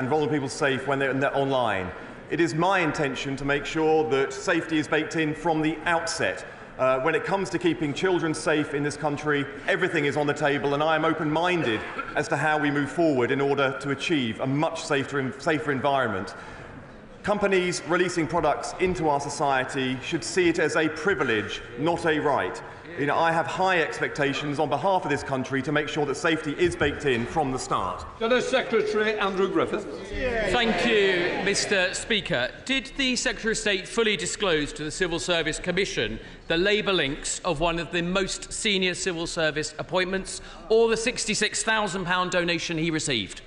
and vulnerable people safe when they're online. It is my intention to make sure that safety is baked in from the outset. When it comes to keeping children safe in this country, everything is on the table, and I am open-minded as to how we move forward in order to achieve a much safer environment. Companies releasing products into our society should see it as a privilege, not a right. I have high expectations on behalf of this country to make sure that safety is baked in from the start. Secretary Andrew Griffith. Thank you, Mr. Speaker. Did the Secretary of State fully disclose to the Civil Service Commission the labour links of one of the most senior civil service appointments, or the £66,000 donation he received?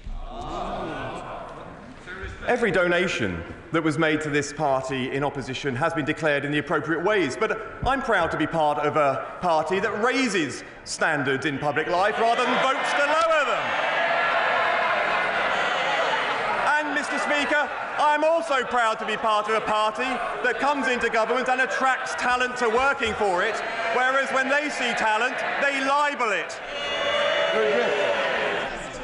Every donation that was made to this party in opposition has been declared in the appropriate ways, but I'm proud to be part of a party that raises standards in public life rather than votes to lower them. And, Mr. Speaker, I'm also proud to be part of a party that comes into government and attracts talent to working for it, whereas when they see talent, they libel it.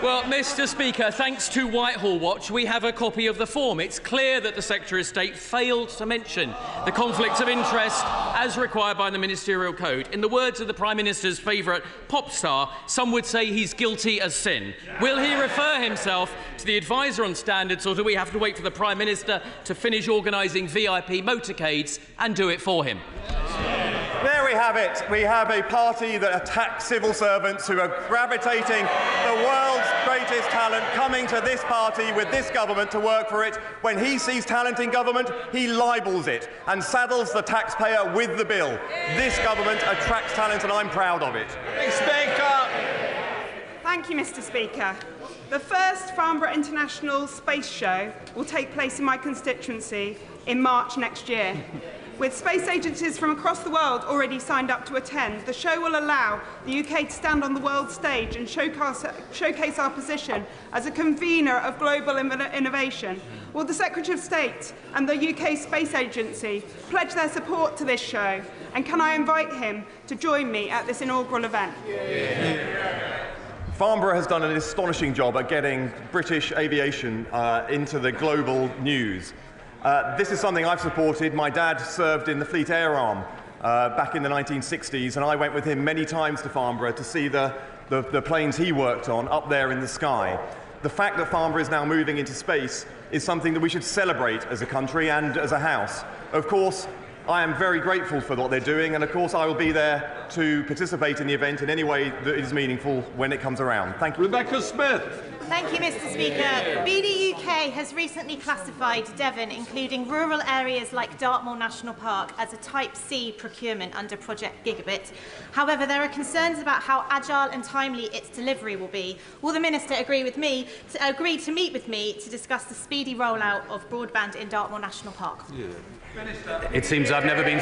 Well, Mr. Speaker, thanks to Whitehall Watch, we have a copy of the form. It's clear that the Secretary of State failed to mention the conflicts of interest as required by the Ministerial Code. In the words of the Prime Minister's favourite pop star, some would say he's guilty as sin. Will he refer himself to the advisor on standards, or do we have to wait for the Prime Minister to finish organising VIP motorcades and do it for him? There we have it. We have a party that attacks civil servants who are gravitating the world's greatest talent coming to this party with this government to work for it. When he sees talent in government, he libels it and saddles the taxpayer with the bill. This government attracts talent, and I'm proud of it. Speaker. Thank you, Mr. Speaker. The first Farnborough International Space Show will take place in my constituency in March next year. With space agencies from across the world already signed up to attend, the show will allow the UK to stand on the world stage and showcase our position as a convener of global innovation. Will the Secretary of State and the UK Space Agency pledge their support to this show? And can I invite him to join me at this inaugural event? Farnborough has done an astonishing job at getting British aviation into the global news. This is something I've supported. My dad served in the Fleet Air Arm back in the 1960s, and I went with him many times to Farnborough to see the planes he worked on up there in the sky. The fact that Farnborough is now moving into space is something that we should celebrate as a country and as a House. Of course, I am very grateful for what they're doing, and of course I will be there to participate in the event in any way that is meaningful when it comes around. Thank you. Rebecca Smith. Thank you, Mr. Speaker. BD UK has recently classified Devon, including rural areas like Dartmoor National Park, as a Type C procurement under Project Gigabit. However, there are concerns about how agile and timely its delivery will be. Will the Minister agree to meet with me to discuss the speedy rollout of broadband in Dartmoor National Park? Yeah. It seems I've never been...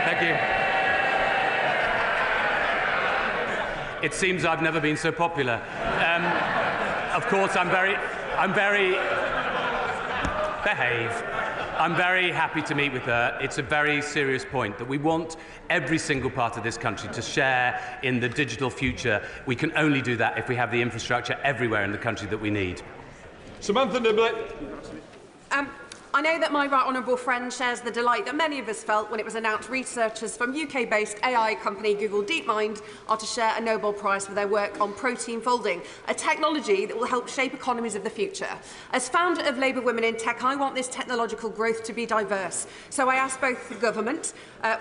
Thank you. It seems I've never been so popular. Of course, I'm very happy to meet with her. It's a very serious point that we want every single part of this country to share in the digital future. We can only do that if we have the infrastructure everywhere in the country that we need. Samantha Niblett. I know that my right honourable friend shares the delight that many of us felt when it was announced researchers from UK-based AI company Google DeepMind are to share a Nobel Prize for their work on protein folding, a technology that will help shape economies of the future. As founder of Labour Women in Tech, I want this technological growth to be diverse. So I ask both the government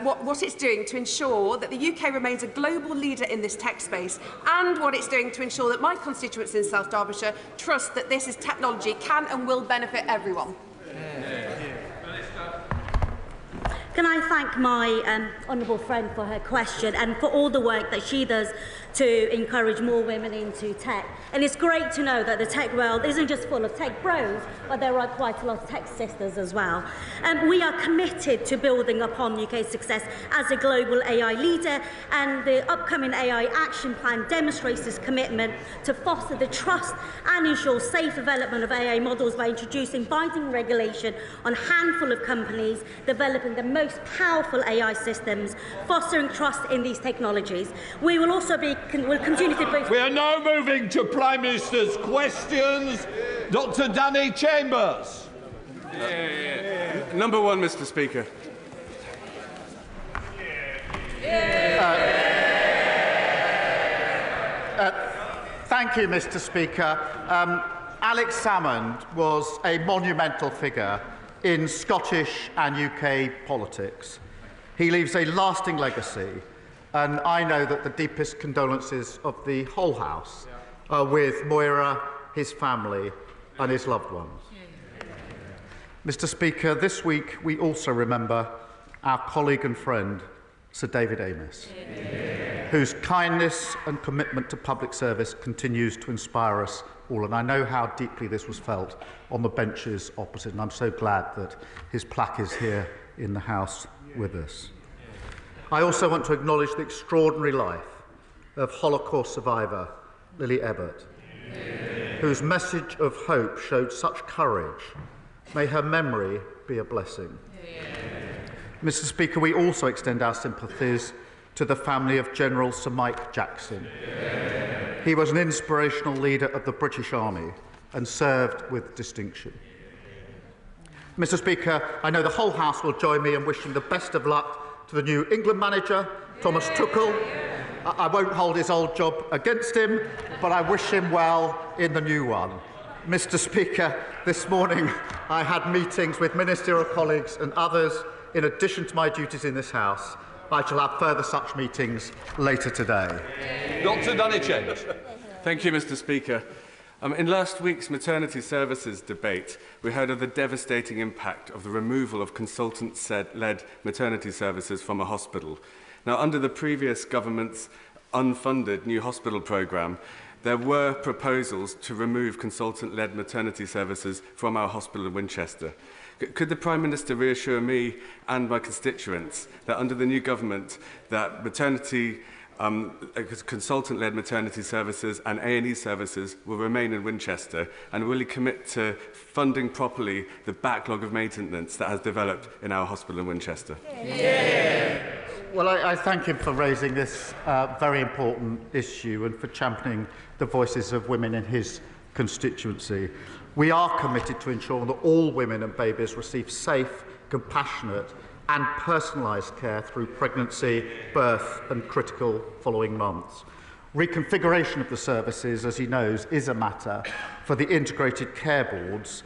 what it's doing to ensure that the UK remains a global leader in this tech space, and what it's doing to ensure that my constituents in South Derbyshire trust that this technology can and will benefit everyone. Can I thank my honourable friend for her question and for all the work that she does to encourage more women into tech. And it's great to know that the tech world isn't just full of tech bros, but there are quite a lot of tech sisters as well. We are committed to building upon UK's success as a global AI leader, and the upcoming AI Action Plan demonstrates this commitment to foster the trust and ensure safe development of AI models by introducing binding regulation on a handful of companies developing the most powerful AI systems, fostering trust in these technologies. We will also will continue to be... We are now moving to Prime Minister's questions. Dr Danny Chambers. Number one, Mr Speaker. Thank you, Mr Speaker. Alex Salmond was a monumental figure in Scottish and UK politics. He leaves a lasting legacy, and I know that the deepest condolences of the whole House are with Moira, his family and his loved ones. Mr Speaker, this week we also remember our colleague and friend, Sir David Amess, whose kindness and commitment to public service continues to inspire us all. And I know how deeply this was felt on the benches opposite, and I'm so glad that his plaque is here in the House with us. I also want to acknowledge the extraordinary life of Holocaust survivor Lily Ebbert, whose message of hope showed such courage. May her memory be a blessing. Mr Speaker, we also extend our sympathies to the family of General Sir Mike Jackson. He was an inspirational leader of the British Army and served with distinction. Mr Speaker, I know the whole House will join me in wishing the best of luck to the new England manager, Thomas Tuchel. I won't hold his old job against him, but I wish him well in the new one. Mr Speaker, this morning I had meetings with ministerial colleagues and others in addition to my duties in this House. I shall have further such meetings later today. Dr Danny Chambers. Thank you, Mr Speaker. In last week's maternity services debate, we heard of the devastating impact of the removal of consultant-led maternity services from a hospital. Now, under the previous government's unfunded new hospital programme, there were proposals to remove consultant-led maternity services from our hospital in Winchester. Could the Prime Minister reassure me and my constituents that under the new government that consultant-led maternity services and A&E services will remain in Winchester, and will he commit to funding properly the backlog of maintenance that has developed in our hospital in Winchester? Yeah. Well, I thank him for raising this very important issue and for championing the voices of women in his constituency. We are committed to ensuring that all women and babies receive safe, compassionate and personalised care through pregnancy, birth and critical following months. Reconfiguration of the services, as he knows, is a matter for the integrated care boards,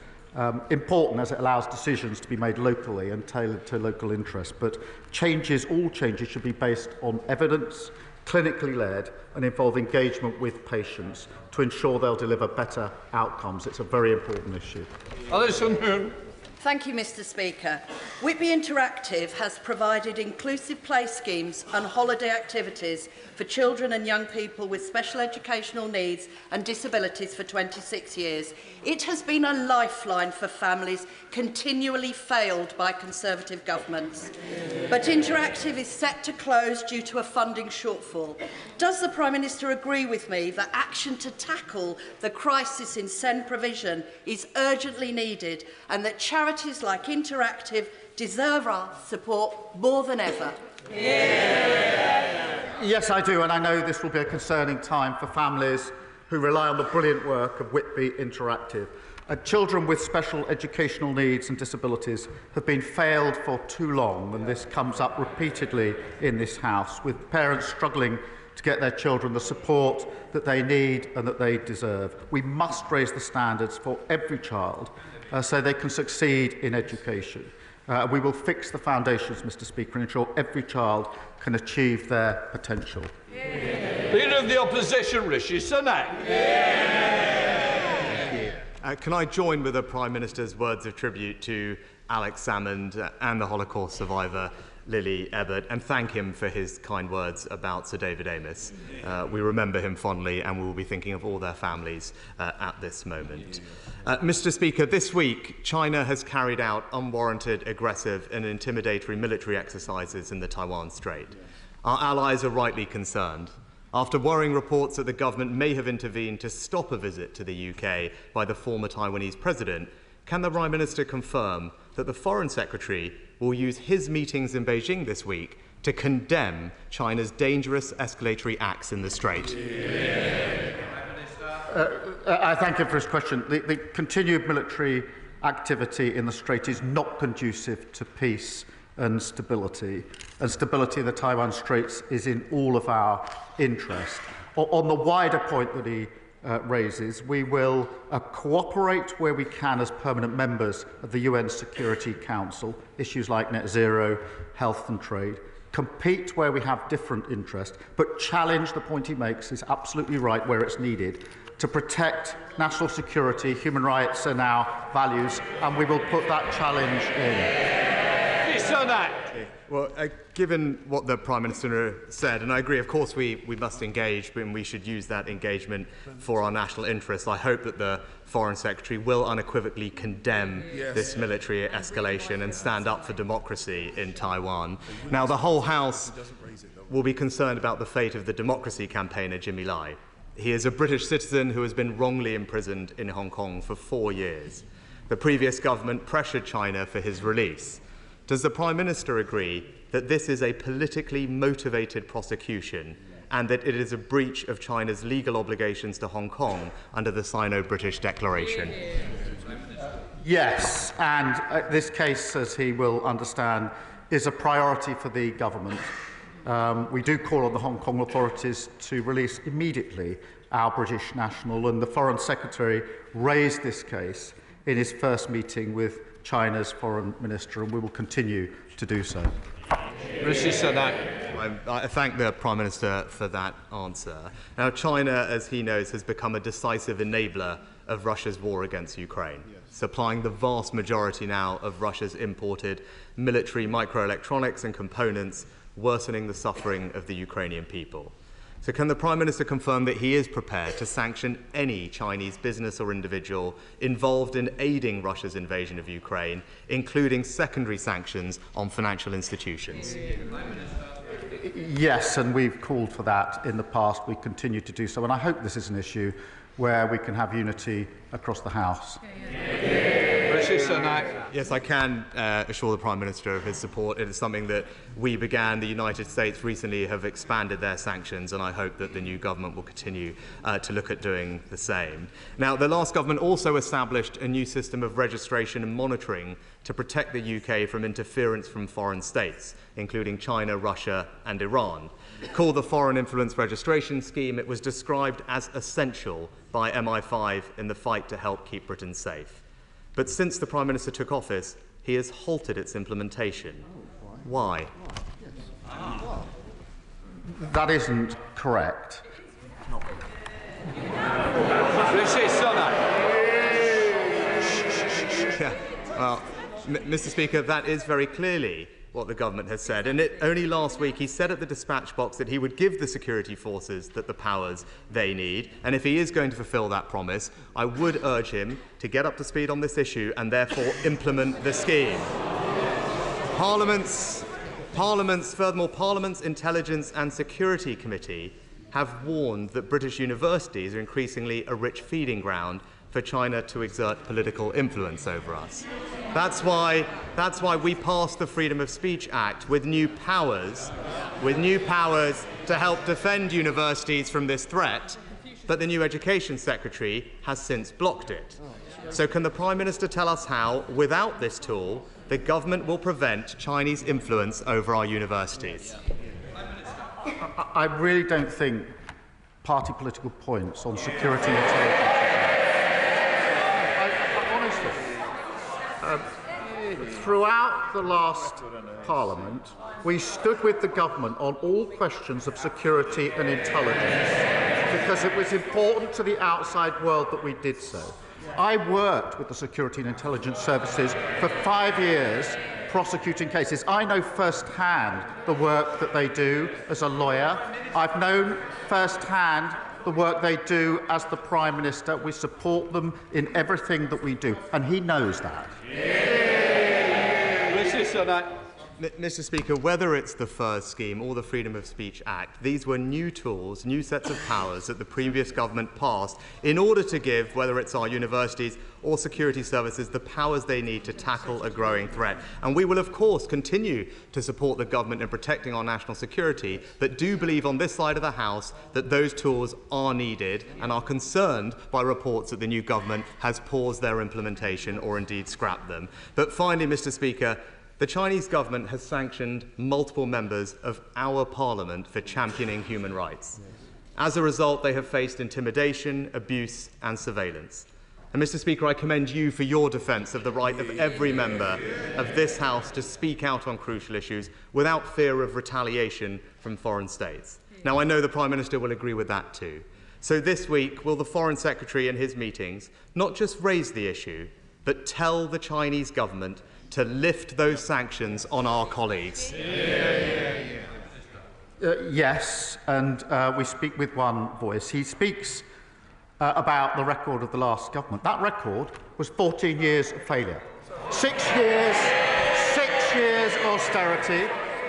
important as it allows decisions to be made locally and tailored to local interests. But all changes should be based on evidence, clinically led, and involve engagement with patients to ensure they'll deliver better outcomes. It's a very important issue. Alison Hoon. Thank you, Mr Speaker. Whitby Interactive has provided inclusive play schemes and holiday activities for children and young people with special educational needs and disabilities for 26 years. It has been a lifeline for families continually failed by Conservative governments. But Interactive is set to close due to a funding shortfall. Does the Prime Minister agree with me that action to tackle the crisis in SEND provision is urgently needed, and that charities like Interactive deserve our support more than ever? Yes, I do, and I know this will be a concerning time for families who rely on the brilliant work of Whitby Interactive. Children with special educational needs and disabilities have been failed for too long, and this comes up repeatedly in this House, with parents struggling to get their children the support that they need and that they deserve. We must raise the standards for every child so they can succeed in education. We will fix the foundations, Mr Speaker, and ensure every child can achieve their potential. Leader of the Opposition, Rishi Sunak. Can I join with the Prime Minister's words of tribute to Alex Salmond and the Holocaust survivor Lily Ebbert, and thank him for his kind words about Sir David Amess. We remember him fondly, and we will be thinking of all their families at this moment. Mr Speaker, this week China has carried out unwarranted, aggressive and intimidatory military exercises in the Taiwan Strait. Our allies are rightly concerned. After worrying reports that the government may have intervened to stop a visit to the UK by the former Taiwanese president, can the Prime Minister confirm that the Foreign Secretary will use his meetings in Beijing this week to condemn China's dangerous escalatory acts in the Strait? I thank him for his question. The continued military activity in the Strait is not conducive to peace and stability. And stability in the Taiwan Straits is in all of our interest. On the wider point that he raises, we will cooperate where we can as permanent members of the UN Security Council, issues like net zero, health and trade, compete where we have different interests, but challenge, the point he makes is absolutely right, where it's needed, to protect national security, human rights and our values, and we will put that challenge in. Sunak. Well, given what the Prime Minister said, and I agree, of course, we must engage, and we should use that engagement for our national interests. I hope that the Foreign Secretary will unequivocally condemn this military escalation and stand up for democracy in Taiwan. Now, the whole House will be concerned about the fate of the democracy campaigner Jimmy Lai. He is a British citizen who has been wrongly imprisoned in Hong Kong for 4 years. The previous government pressured China for his release. Does the Prime Minister agree that this is a politically motivated prosecution and that it is a breach of China's legal obligations to Hong Kong under the Sino-British Declaration? Yes, and this case, as he will understand, is a priority for the government. We do call on the Hong Kong authorities to release immediately our British national, and the Foreign Secretary raised this case in his first meeting with China's Foreign Minister, and we will continue to do so. Rishi Sunak. I thank the Prime Minister for that answer. Now, China, as he knows, has become a decisive enabler of Russia's war against Ukraine, supplying the vast majority now of Russia's imported military microelectronics and components, worsening the suffering of the Ukrainian people. So can the Prime Minister confirm that he is prepared to sanction any Chinese business or individual involved in aiding Russia's invasion of Ukraine, including secondary sanctions on financial institutions? Yes, and we've called for that in the past. We continue to do so, and I hope this is an issue where we can have unity across the House. Yes, I can assure the Prime Minister of his support. It is something that we began. The United States recently have expanded their sanctions, and I hope that the new government will continue to look at doing the same. Now, the last government also established a new system of registration and monitoring to protect the UK from interference from foreign states, including China, Russia and Iran. Called the Foreign Influence Registration Scheme, it was described as essential by MI5 in the fight to help keep Britain safe. But since the Prime Minister took office, he has halted its implementation. Why? That isn't correct. Well, Mr. Speaker, that is very clearly what the government has said. And only last week he said at the dispatch box that he would give the security forces the powers they need. And if he is going to fulfil that promise, I would urge him to get up to speed on this issue and therefore implement the scheme. Furthermore, Parliament's Intelligence and Security Committee have warned that British universities are increasingly a rich feeding ground for China to exert political influence over us. That's why we passed the Freedom of Speech Act with new powers to help defend universities from this threat, but the new Education Secretary has since blocked it. So can the Prime Minister tell us how, without this tool, the government will prevent Chinese influence over our universities? I really don't think party political points on security and intelligence. Throughout the last Parliament, we stood with the government on all questions of security and intelligence because it was important to the outside world that we did so. I worked with the security and intelligence services for 5 years prosecuting cases. I know firsthand the work that they do as a lawyer. I've known firsthand the work they do as the Prime Minister. We support them in everything that we do, and he knows that. Mr. Speaker, whether it's the FIRS scheme or the Freedom of Speech Act, these were new tools, new sets of powers that the previous government passed in order to give, whether it's our universities or security services, the powers they need to tackle a growing threat. And we will, of course, continue to support the government in protecting our national security, but do believe on this side of the House that those tools are needed and are concerned by reports that the new government has paused their implementation or indeed scrapped them. But finally, Mr. Speaker, the Chinese government has sanctioned multiple members of our parliament for championing human rights. As a result, they have faced intimidation, abuse and surveillance. And Mr. Speaker, I commend you for your defence of the right of every member of this House to speak out on crucial issues without fear of retaliation from foreign states. Now, I know the Prime Minister will agree with that too. So this week, will the Foreign Secretary in his meetings not just raise the issue, but tell the Chinese government to lift those sanctions on our colleagues? Yes, and we speak with one voice. He speaks about the record of the last government. That record was 14 years of failure. 6 years austerity,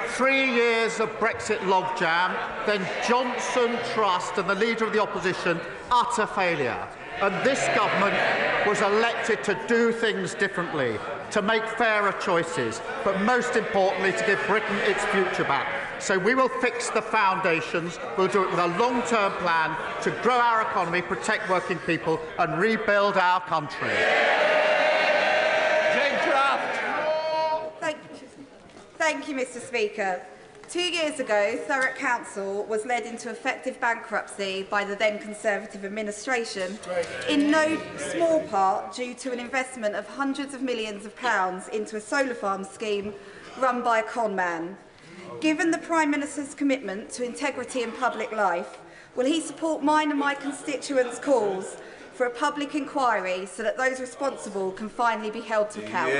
3 years of Brexit logjam, then Johnson Trust and the Leader of the Opposition, utter failure. And this government was elected to do things differently, to make fairer choices, but most importantly to give Britain its future back. So we will fix the foundations, we'll do it with a long-term plan to grow our economy, protect working people and rebuild our country. Jane Craft. Thank you, Mr. Speaker. 2 years ago, Thurrock Council was led into effective bankruptcy by the then Conservative administration, in no small part due to an investment of hundreds of millions of pounds into a solar farm scheme run by a con man. Given the Prime Minister's commitment to integrity in public life, will he support mine and my constituents' calls for a public inquiry so that those responsible can finally be held to account?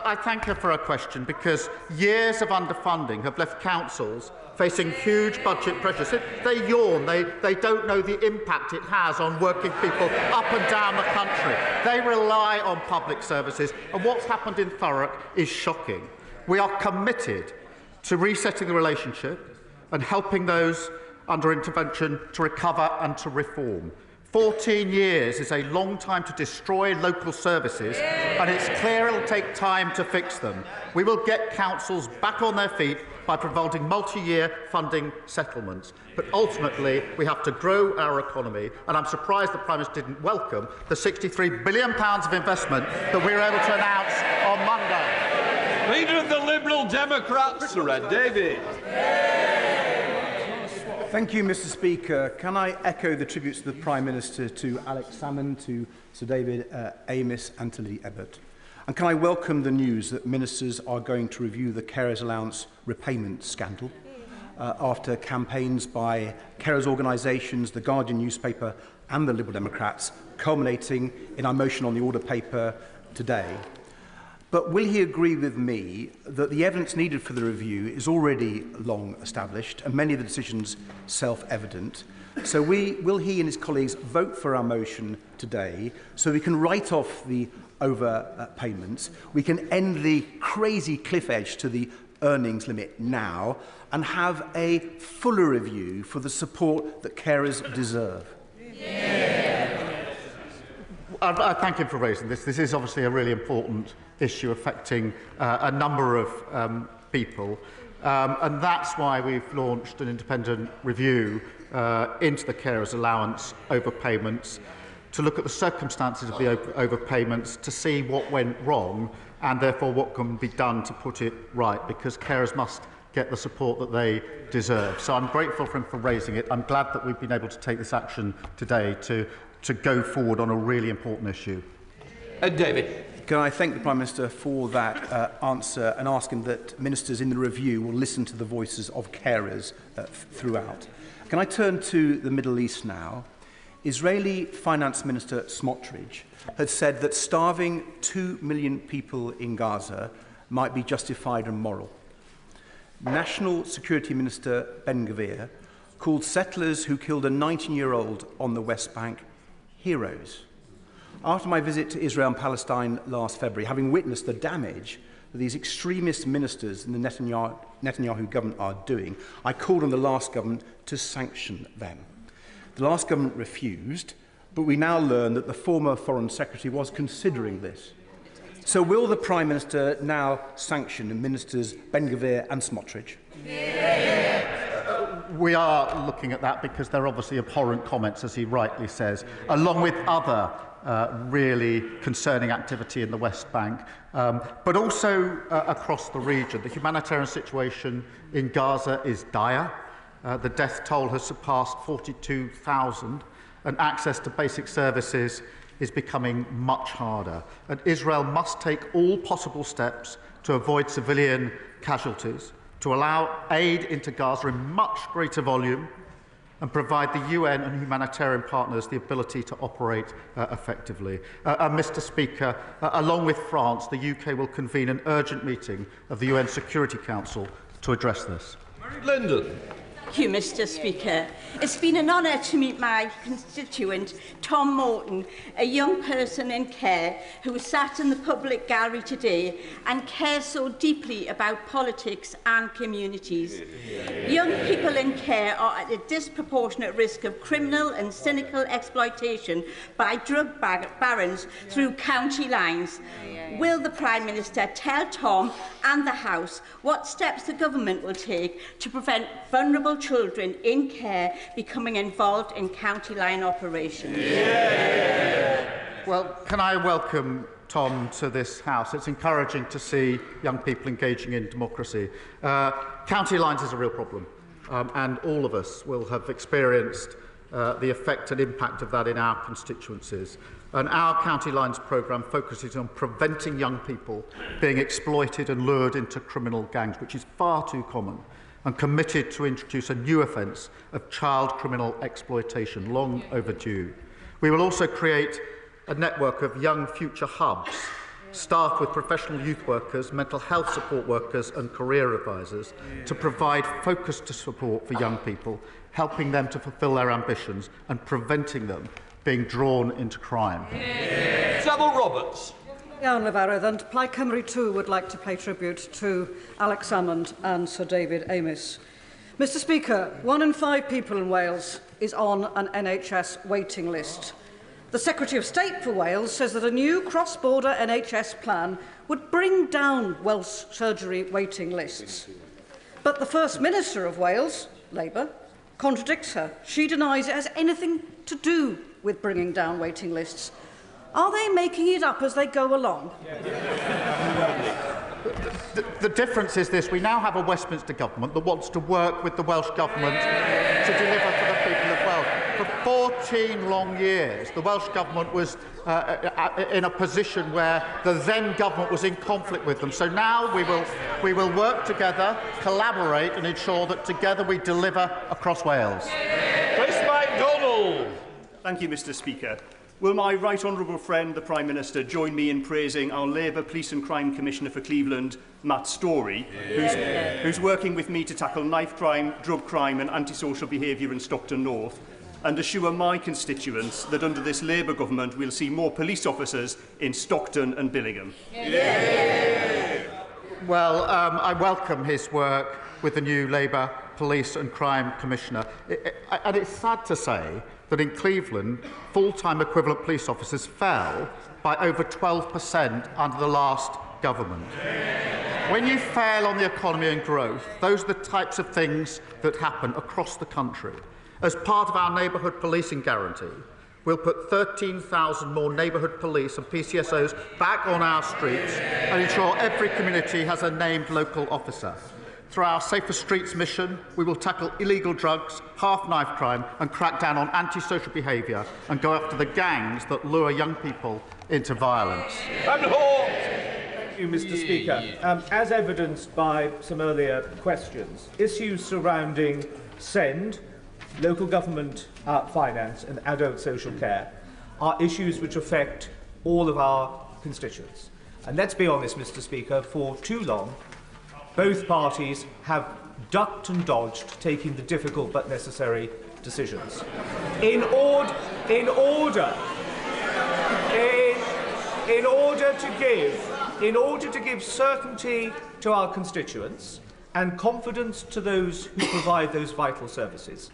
I thank her for her question, because years of underfunding have left councils facing huge budget pressures. They yawn, they don't know the impact it has on working people up and down the country. They rely on public services, and what's happened in Thurrock is shocking. We are committed to resetting the relationship and helping those under intervention to recover and to reform. 14 years is a long time to destroy local services, and it's clear it'll take time to fix them. We will get councils back on their feet by providing multi-year funding settlements. But ultimately, we have to grow our economy, and I'm surprised the Prime Minister didn't welcome the £63 billion of investment that we were able to announce on Monday. Leader of the Liberal Democrats, Sir Ed Davey. Thank you, Mr. Speaker. Can I echo the tributes to the Prime Minister, to Alex Salmond, to Sir David Amess and to Lee Ebbott? And can I welcome the news that ministers are going to review the carers allowance repayment scandal after campaigns by carers organisations, the Guardian newspaper and the Liberal Democrats, culminating in our motion on the order paper today. But will he agree with me that the evidence needed for the review is already long established and many of the decisions self-evident? So will he and his colleagues vote for our motion today so we can write off the overpayments, we can end the crazy cliff edge to the earnings limit now and have a fuller review for the support that carers deserve? I thank him for raising this. This is obviously a really important issue affecting a number of people, and that's why we've launched an independent review into the carers allowance overpayments, to look at the circumstances of the overpayments, to see what went wrong and therefore what can be done to put it right, because carers must get the support that they deserve. So I'm grateful for him for raising it. I'm glad that we've been able to take this action today to go forward on a really important issue. David. Can I thank the Prime Minister for that answer and ask him that ministers in the review will listen to the voices of carers throughout. Can I turn to the Middle East now? Israeli Finance Minister Smotrich had said that starving 2 million people in Gaza might be justified and moral. National Security Minister Ben-Gvir called settlers who killed a 19-year-old on the West Bank heroes. After my visit to Israel and Palestine last February, having witnessed the damage that these extremist ministers in the Netanyahu government are doing, I called on the last government to sanction them. The last government refused, but we now learn that the former Foreign Secretary was considering this. So will the Prime Minister now sanction Ministers Ben-Gvir and Smotrich? We are looking at that because they're obviously abhorrent comments, as he rightly says, along with other really concerning activity in the West Bank, but also across the region. The humanitarian situation in Gaza is dire. The death toll has surpassed 42,000, and access to basic services is becoming much harder. And Israel must take all possible steps to avoid civilian casualties, to allow aid into Gaza in much greater volume, and provide the UN and humanitarian partners the ability to operate effectively. Mr. Speaker, along with France, the UK will convene an urgent meeting of the UN Security Council to address this. Lyndon. Thank you, Mr. Speaker. It's been an honour to meet my constituent, Tom Morton, a young person in care who sat in the public gallery today and cares so deeply about politics and communities. Young people in care are at a disproportionate risk of criminal and cynical exploitation by drug barons through county lines. Will the Prime Minister tell Tom and the House what steps the government will take to prevent vulnerable children in care becoming involved in county line operations? Well, can I welcome Tom to this House? It's encouraging to see young people engaging in democracy. County lines is a real problem, and all of us will have experienced the effect and impact of that in our constituencies. And our County Lines programme focuses on preventing young people being exploited and lured into criminal gangs, which is far too common, and committed to introduce a new offence of child criminal exploitation, long overdue. We will also create a network of young future hubs, staffed with professional youth workers, mental health support workers and career advisors, to provide focused support for young people, helping them to fulfil their ambitions and preventing them being drawn into crime. Savile Roberts. Iawn Lefarydd, and Plaid Cymru too would like to pay tribute to Alex Salmond and Sir David Amess. Mr. Speaker, 1 in 5 people in Wales is on an NHS waiting list. The Secretary of State for Wales says that a new cross-border NHS plan would bring down Welsh surgery waiting lists. But the First Minister of Wales, Labour, contradicts her. She denies it has anything to do with bringing down waiting lists. Are they making it up as they go along? The difference is this: we now have a Westminster government that wants to work with the Welsh government to deliver for the people of Wales. For 14 long years, the Welsh government was in a position where the then government was in conflict with them. So now we will work together, collaborate, and ensure that together we deliver across Wales. Chris MacDonald. Thank you, Mr. Speaker. Will my right honourable friend, the Prime Minister, join me in praising our Labour Police and Crime Commissioner for Cleveland, Matt Storey, who's working with me to tackle knife crime, drug crime and antisocial behaviour in Stockton North, and assure my constituents that under this Labour government we'll see more police officers in Stockton and Billingham. Well, I welcome his work with the new Labour Police and Crime Commissioner. And it's sad to say that in Cleveland, full-time equivalent police officers fell by over 12% under the last government. When you fail on the economy and growth, those are the types of things that happen across the country. As part of our neighbourhood policing guarantee, we'll put 13,000 more neighbourhood police and PCSOs back on our streets and ensure every community has a named local officer. Through our Safer Streets mission, we will tackle illegal drugs, half-knife crime and crack down on antisocial behaviour and go after the gangs that lure young people into violence. Thank you, Mr. Speaker. As evidenced by some earlier questions, issues surrounding SEND, local government finance and adult social care are issues which affect all of our constituents. And let's be honest, Mr. Speaker, for too long, both parties have ducked and dodged taking the difficult but necessary decisions. In order to give in order to give certainty to our constituents and confidence to those who provide those vital services,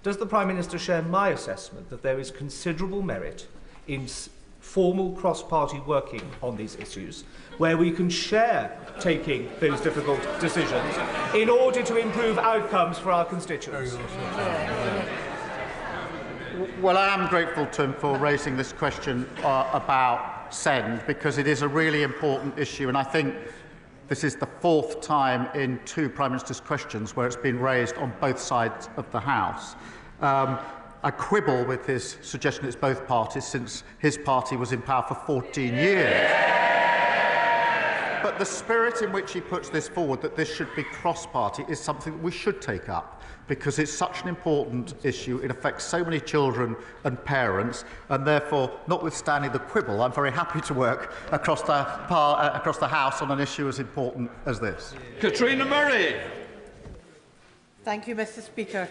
does the Prime Minister share my assessment that there is considerable merit in formal cross-party working on these issues, where we can share taking those difficult decisions in order to improve outcomes for our constituents? Well, I am grateful to him for raising this question about SEND, because it is a really important issue, and I think this is the fourth time in two Prime Minister's questions where it's been raised on both sides of the House. I quibble with his suggestion it's both parties, since his party was in power for 14 years. But the spirit in which he puts this forward, that this should be cross-party, is something that we should take up, because it's such an important issue. It affects so many children and parents, and therefore, notwithstanding the quibble, I'm very happy to work across the House on an issue as important as this. Katrina Murray. Thank you, Mr. Speaker.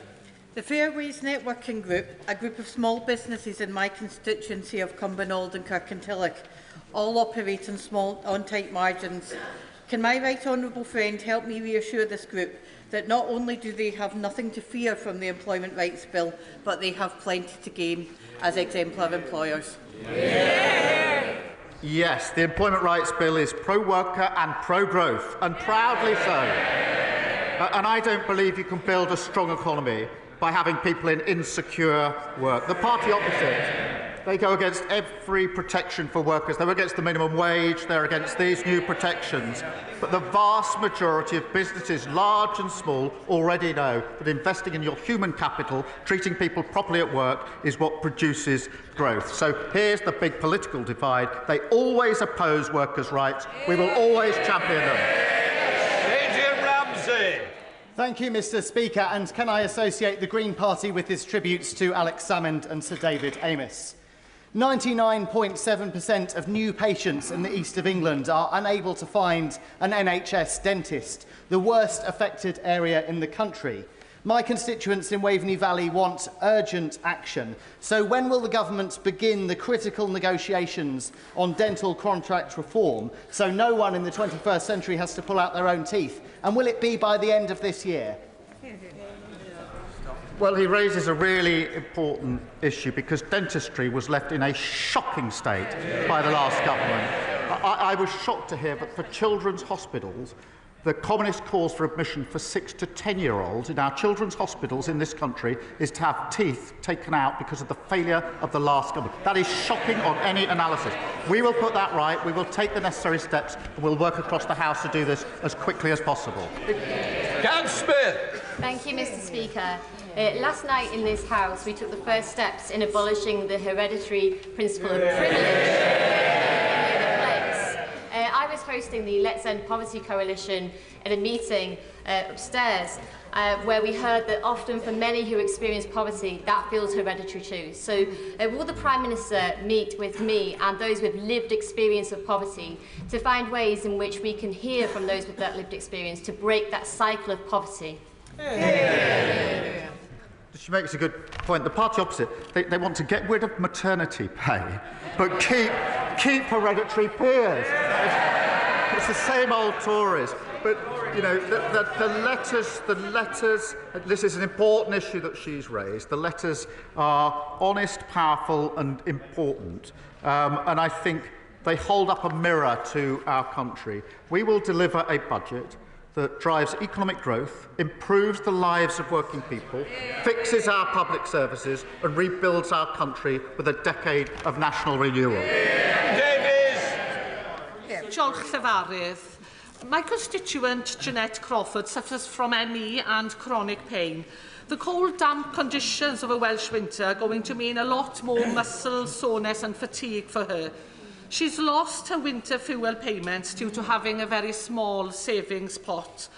The Fairways Networking Group, a group of small businesses in my constituency of Cumbernauld and Kirkintilloch, all operate on tight margins. Can my right honourable friend help me reassure this group that not only do they have nothing to fear from the Employment Rights Bill, but they have plenty to gain as exemplar employers? Yeah. Yes, the Employment Rights Bill is pro-worker and pro-growth, and proudly so. And I don't believe you can build a strong economy by having people in insecure work. The party opposite, they go against every protection for workers. They're against the minimum wage, they're against these new protections. But the vast majority of businesses, large and small, already know that investing in your human capital, treating people properly at work, is what produces growth. So here's the big political divide. They always oppose workers' rights. We will always champion them. Thank you, Mr. Speaker, and can I associate the Green Party with his tributes to Alex Salmond and Sir David Amess? 99.7% of new patients in the east of England are unable to find an NHS dentist, the worst affected area in the country. My constituents in Waveney Valley want urgent action. So when will the government begin the critical negotiations on dental contract reform so no one in the 21st century has to pull out their own teeth? And will it be by the end of this year? Well, he raises a really important issue, because dentistry was left in a shocking state by the last government. I was shocked to hear that for children's hospitals, the commonest cause for admission for 6 to 10-year-olds in our children's hospitals in this country is to have teeth taken out because of the failure of the last government. That is shocking on any analysis. We will put that right, we will take the necessary steps, and we'll work across the House to do this as quickly as possible. Gan Smith. Thank you, Mr. Speaker. Last night in this House, we took the first steps in abolishing the hereditary principle of privilege. I was hosting the Let's End Poverty Coalition at a meeting upstairs where we heard that often for many who experience poverty, that feels hereditary too. So will the Prime Minister meet with me and those with lived experience of poverty to find ways in which we can hear from those with that lived experience to break that cycle of poverty? She makes a good point. The party opposite, they want to get rid of maternity pay, but keep hereditary peers. It's the same old Tories. But, you know, the letters, this is an important issue that she's raised. The letters are honest, powerful and important. And I think they hold up a mirror to our country. We will deliver a budget that drives economic growth, improves the lives of working people, fixes our public services and rebuilds our country with a decade of national renewal. Diolch Llefarydd. My constituent Jeanette Crawford suffers from ME and chronic pain. The cold, damp conditions of a Welsh winter are going to mean a lot more muscle soreness and fatigue for her. She's lost her winter fuel payments due to having a very small savings pot.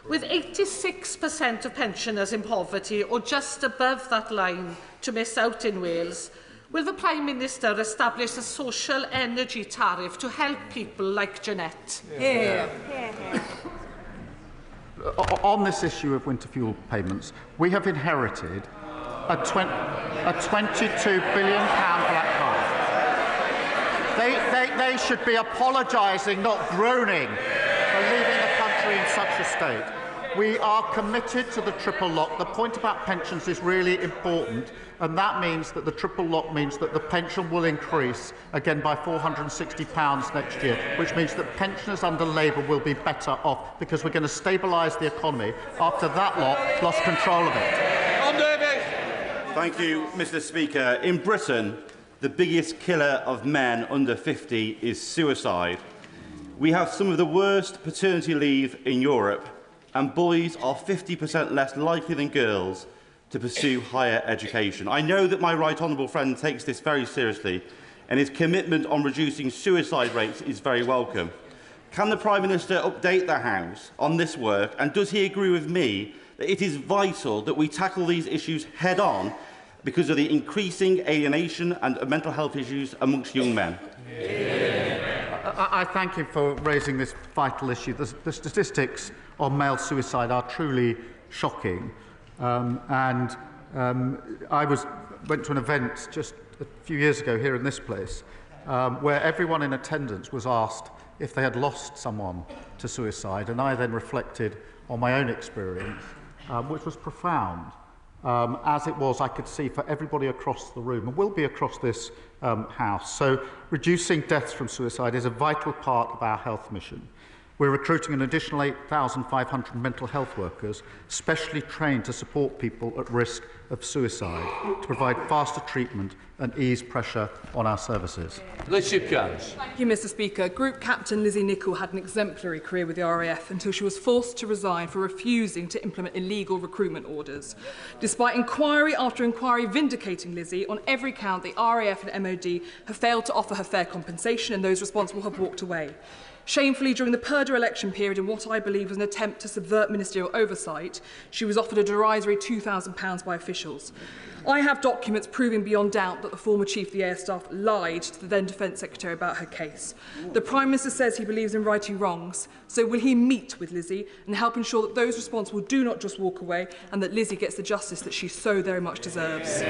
With 86% of pensioners in poverty or just above that line to miss out in Wales, will the Prime Minister establish a social energy tariff to help people like Jeanette? On this issue of winter fuel payments, we have inherited a £22 billion black hole. They should be apologising, not groaning, for leaving the country in such a state. We are committed to the triple lock. The point about pensions is really important, and that means that the triple lock means that the pension will increase again by £460 next year, which means that pensioners under Labour will be better off because we're going to stabilise the economy after that lot lost control of it. Thank you, Mr. Speaker. In Britain, the biggest killer of men under 50 is suicide. We have some of the worst paternity leave in Europe, and boys are 50% less likely than girls to pursue higher education. I know that my right honourable friend takes this very seriously, and his commitment on reducing suicide rates is very welcome. Can the Prime Minister update the House on this work, and does he agree with me that it is vital that we tackle these issues head-on because of the increasing alienation and mental health issues amongst young men? I thank him for raising this vital issue. The statistics on male suicide are truly shocking. I went to an event just a few years ago here in this place where everyone in attendance was asked if they had lost someone to suicide, and I then reflected on my own experience, which was profound, as it was, I could see, for everybody across the room and will be across this House. So reducing deaths from suicide is a vital part of our health mission. We're recruiting an additional 8,500 mental health workers, specially trained to support people at risk of suicide, to provide faster treatment and ease pressure on our services. Thank you, Mr. Speaker. Group Captain Lizzie Nichol had an exemplary career with the RAF until she was forced to resign for refusing to implement illegal recruitment orders. Despite inquiry after inquiry vindicating Lizzie, on every count the RAF and MOD have failed to offer her fair compensation, and those responsible have walked away. Shamefully, during the Purdah election period, in what I believe was an attempt to subvert ministerial oversight, she was offered a derisory £2,000 by officials. I have documents proving beyond doubt that the former Chief of the Air Staff lied to the then Defence Secretary about her case. The Prime Minister says he believes in righting wrongs, so will he meet with Lizzie and help ensure that those responsible do not just walk away and that Lizzie gets the justice that she so very much deserves?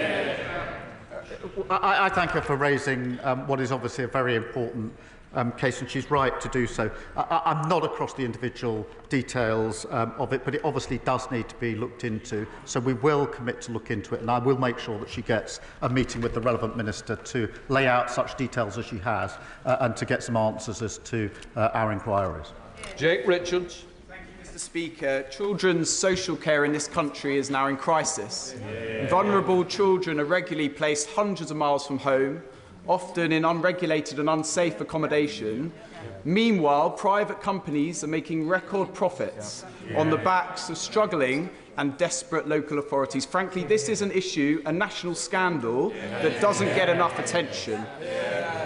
I thank her for raising what is obviously a very important case, and she's right to do so. I'm not across the individual details of it, but it obviously does need to be looked into. So we will commit to look into it, and I will make sure that she gets a meeting with the relevant minister to lay out such details as she has and to get some answers as to our inquiries. Jake Richards. Mr. Speaker, children's social care in this country is now in crisis. Vulnerable children are regularly placed hundreds of miles from home, often in unregulated and unsafe accommodation. Meanwhile, private companies are making record profits on the backs of struggling and desperate local authorities. Frankly, this is an issue, a national scandal, that doesn't get enough attention.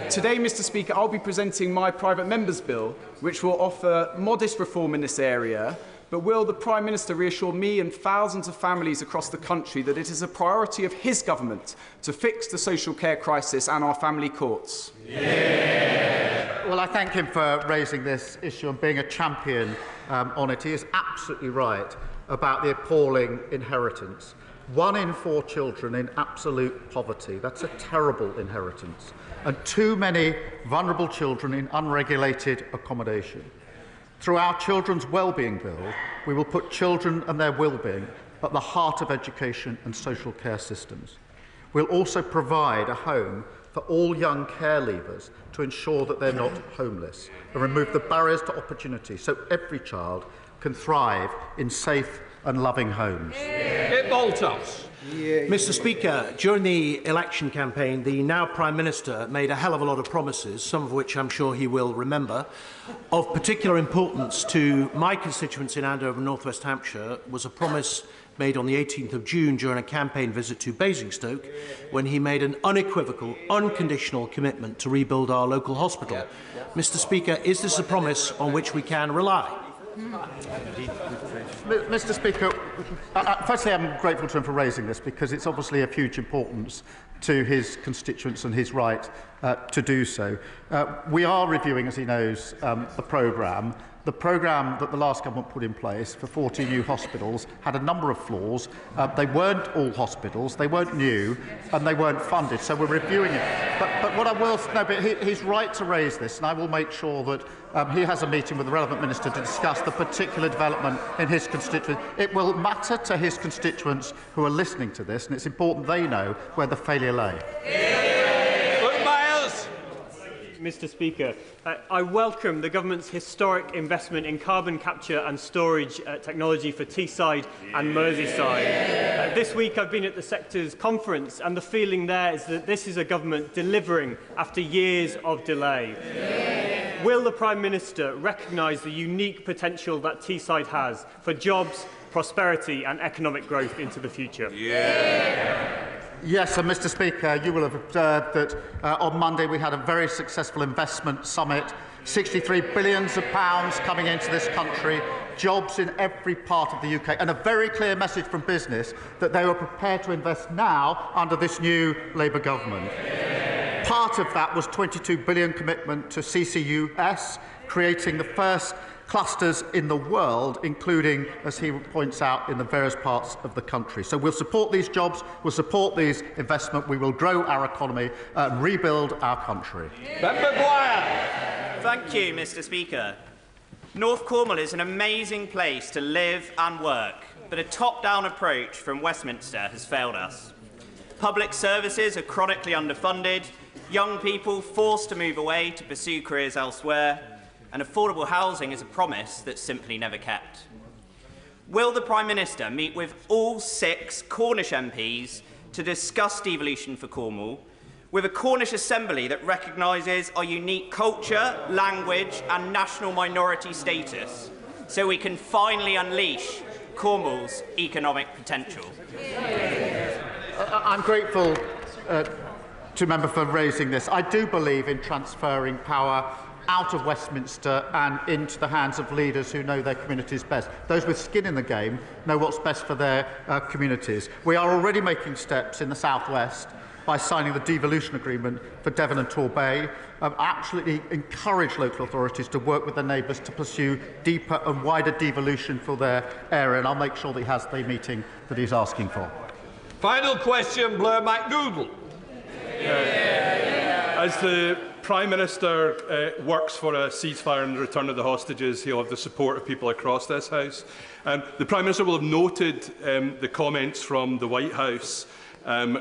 Today, Mr. Speaker, I'll be presenting my private member's bill, which will offer modest reform in this area. But will the Prime Minister reassure me and thousands of families across the country that it is a priority of his government to fix the social care crisis and our family courts? Yeah. Well, I thank him for raising this issue and being a champion on it. He is absolutely right about the appalling inheritance. 1 in 4 children in absolute poverty. That's a terrible inheritance. And too many vulnerable children in unregulated accommodation. Through our Children's Wellbeing Bill, we will put children and their well-being at the heart of education and social care systems. We'll also provide a home for all young care leavers to ensure that they're not homeless and remove the barriers to opportunity so every child can thrive in safe and loving homes. Mr. Speaker, during the election campaign, the now Prime Minister made a hell of a lot of promises, some of which I'm sure he will remember. Of particular importance to my constituents in Andover, North West Hampshire, was a promise made on the 18th of June during a campaign visit to Basingstoke, when he made an unequivocal, unconditional commitment to rebuild our local hospital. Mr. Speaker, is this a promise on which we can rely? Mr. Speaker, firstly, I'm grateful to him for raising this because it's obviously of huge importance to his constituents and his right to do so. We are reviewing, as he knows, the programme, The programme that the last government put in place for 40 new hospitals had a number of flaws. They weren't all hospitals, they weren't new, and they weren't funded, so we're reviewing it. But what I will... No, but he's right to raise this, and I will make sure that he has a meeting with the relevant minister to discuss the particular development in his constituency. It will matter to his constituents who are listening to this, and it's important they know where the failure lay. Mr. Speaker, I welcome the government's historic investment in carbon capture and storage technology for Teesside and Merseyside. This week I've been at the sector's conference, and the feeling there is that this is a government delivering after years of delay. Will the Prime Minister recognise the unique potential that Teesside has for jobs, prosperity and economic growth into the future? Yes, and Mr. Speaker, you will have observed that on Monday we had a very successful investment summit, £63 billion coming into this country, jobs in every part of the UK, and a very clear message from business that they were prepared to invest now under this new Labour government. Part of that was £22 billion commitment to CCUS, creating the first clusters in the world, including, as he points out, in the various parts of the country. So we'll support these jobs, we'll support these investment, we will grow our economy and rebuild our country. Thank you, Mr. Speaker. North Cornwall is an amazing place to live and work, but a top-down approach from Westminster has failed us. Public services are chronically underfunded, young people forced to move away to pursue careers elsewhere, and affordable housing is a promise that's simply never kept. Will the Prime Minister meet with all 6 Cornish MPs to discuss devolution for Cornwall, with a Cornish Assembly that recognises our unique culture, language and national minority status, so we can finally unleash Cornwall's economic potential? I'm grateful to member for raising this. I do believe in transferring power out of Westminster and into the hands of leaders who know their communities best. Those with skin in the game know what's best for their communities. We are already making steps in the South West by signing the devolution agreement for Devon and Torbay. Absolutely encourage local authorities to work with their neighbours to pursue deeper and wider devolution for their area, and I'll make sure that he has the meeting that he's asking for. Final question, Blair McDougall. As the Prime Minister works for a ceasefire and the return of the hostages, he'll have the support of people across this House. The Prime Minister will have noted the comments from the White House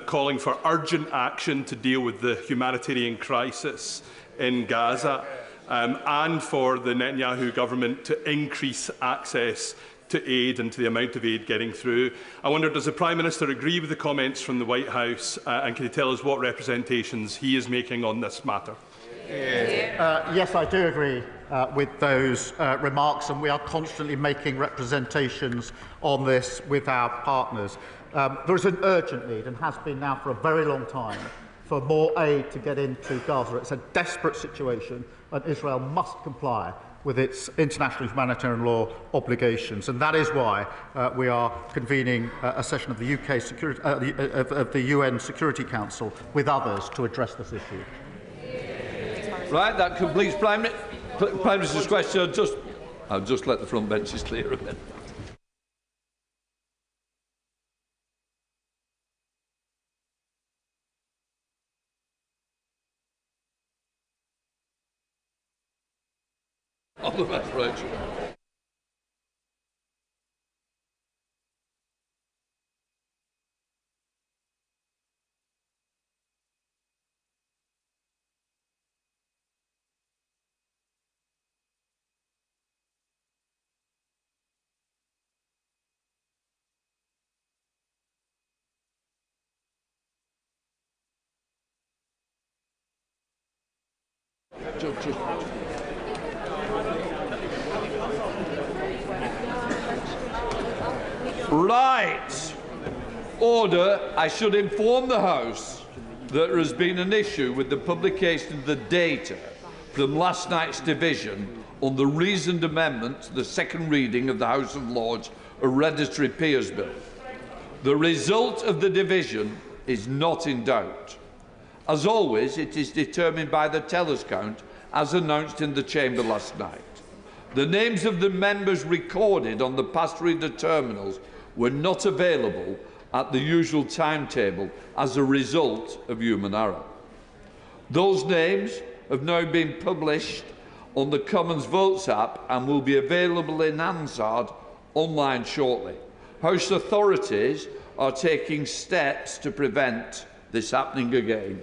calling for urgent action to deal with the humanitarian crisis in Gaza and for the Netanyahu government to increase access to aid and to the amount of aid getting through. I wonder, does the Prime Minister agree with the comments from the White House and can he tell us what representations he is making on this matter? Yes, I do agree with those remarks, and we are constantly making representations on this with our partners. There is an urgent need, and has been now for a very long time, for more aid to get into Gaza. It's a desperate situation, and Israel must comply with its international humanitarian law obligations, and that is why we are convening a session of the the UN Security Council with others to address this issue. Right, that completes Prime Minister's question. I'll just let the front benches clear a bit. On the left, right. Right. Order. I should inform the House that there has been an issue with the publication of the data from last night's division on the reasoned amendment to the second reading of the House of Lords Hereditary Peers Bill. The result of the division is not in doubt. As always, it is determined by the teller's count, as announced in the Chamber last night. The names of the members recorded on the pass reader terminals were not available at the usual timetable as a result of human error. Those names have now been published on the Commons Votes app and will be available in Hansard online shortly. House authorities are taking steps to prevent this happening again.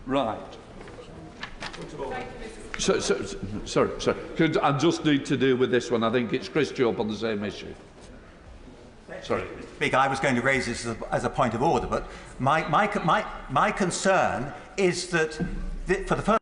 Right. Sorry. I just need to deal with this one. I think it's Chris Job on the same issue. Sorry. Speaker, I was going to raise this as a point of order, but my concern is that for the first